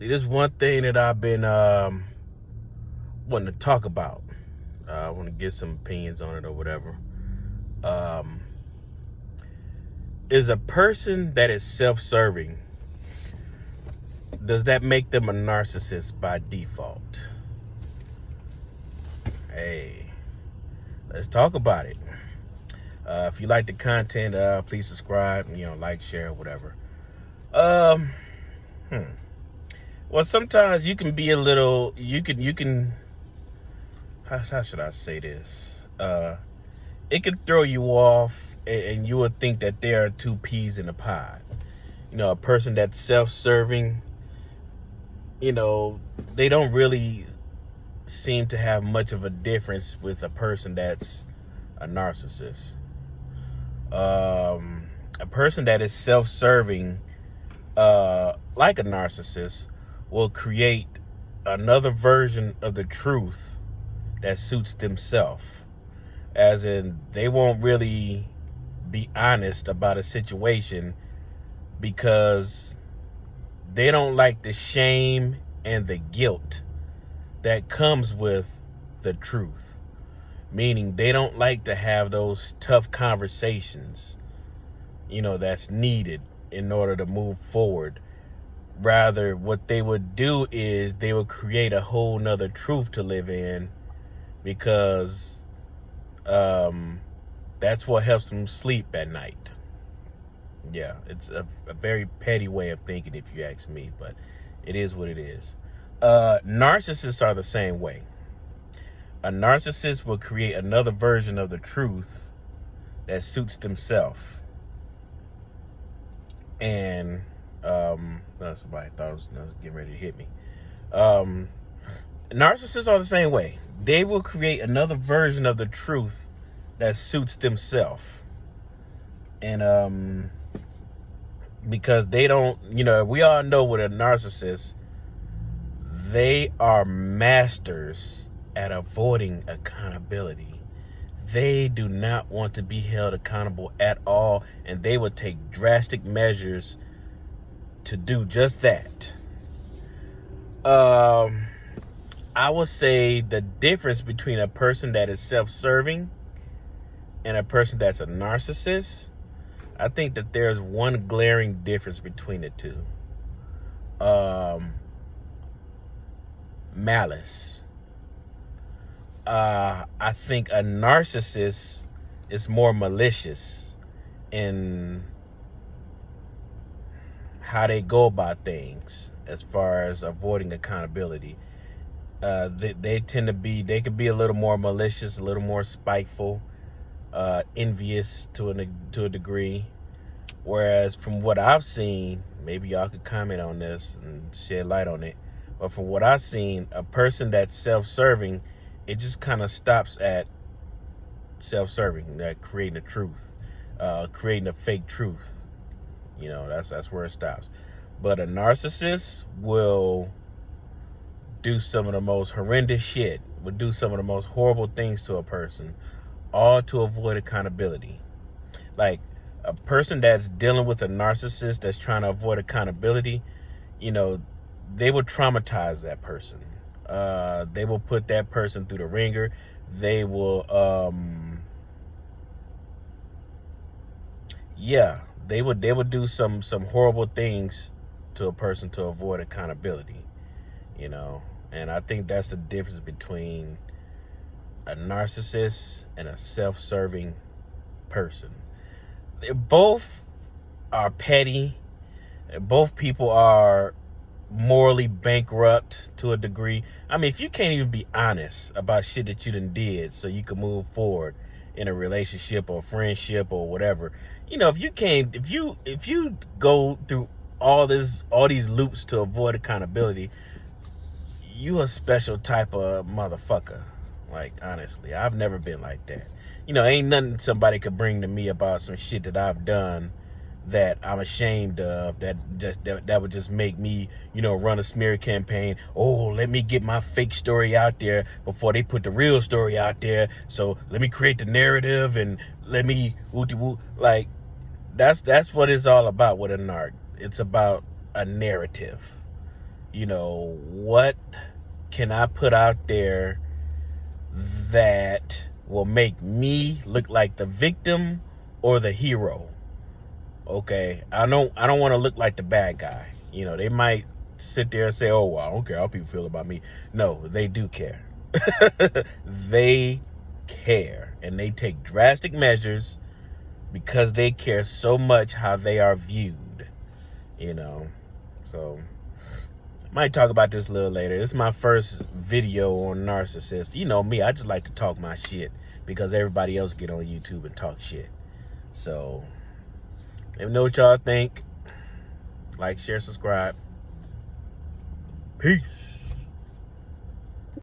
There's one thing that I've been wanting to talk about. I want to get some opinions on it or whatever. Um, is a person that is self-serving, does that make them a narcissist by default? Hey, let's talk about it. If you like the content, please subscribe, like, share, whatever. Um, hmm. Well, sometimes you can be a little, how should I say this? It could throw you off, and you would think that there are two peas in a pod. A person that's self-serving, they don't really seem to have much of a difference with a person that's a narcissist. A person that is self-serving, like a narcissist, will create another version of the truth that suits themselves. As in, they won't really be honest about a situation because they don't like the shame and the guilt that comes with the truth. Meaning they don't like to have those tough conversations, that's needed in order to move forward. Rather, what they would do is they would create a whole nother truth to live in because that's what helps them sleep at night. Yeah, it's a very petty way of thinking if you ask me, but it is what it is. Narcissists are the same way. A narcissist will create another version of the truth that suits themselves. And somebody thought I was getting ready to hit me. Narcissists are the same way. They will create another version of the truth that suits themselves. And because they don't, we all know with a narcissist, they are masters at avoiding accountability. They do not want to be held accountable at all, and they will take drastic measures to do just that. I would say the difference between a person that is self-serving and a person that's a narcissist, I think that there's one glaring difference between the two. Malice. I think a narcissist is more malicious in how they go about things as far as avoiding accountability. They tend to be, they could be a little more malicious, a little more spiteful, envious to a degree. Whereas from what I've seen, maybe y'all could comment on this and shed light on it, but from what I've seen, a person that's self-serving, it just kind of stops at self-serving, that creating a truth, creating a fake truth. That's where it stops. But a narcissist will do some of the most horrendous shit, would do some of the most horrible things to a person, all to avoid accountability. Like a person that's dealing with a narcissist that's trying to avoid accountability, they will traumatize that person. They will put that person through the ringer. They will, they would do some horrible things to a person to avoid accountability, and I think that's the difference between a narcissist and a self-serving person. They both are petty. Both people are morally bankrupt to a degree. I mean, if you can't even be honest about shit that you done did so you can move forward in a relationship or friendship or whatever, if you go through all these loops to avoid accountability, you a special type of motherfucker. Like, honestly, I've never been like that. Ain't nothing somebody could bring to me about some shit that I've done that I'm ashamed of, that would just make me, run a smear campaign. Oh, let me get my fake story out there before they put the real story out there. So let me create the narrative and let me like that's what it's all about with a narc. It's about a narrative. You know, what can I put out there that will make me look like the victim or the hero? Okay, I don't want to look like the bad guy. You know, they might sit there and say, "Oh, well, I don't care how people feel about me." No, they do care. They care, and they take drastic measures because they care so much how they are viewed. You know, so might talk about this a little later. This is my first video on narcissist. You know me, I just like to talk my shit because everybody else get on YouTube and talk shit. So, let me know what y'all think. Like, share, subscribe. Peace.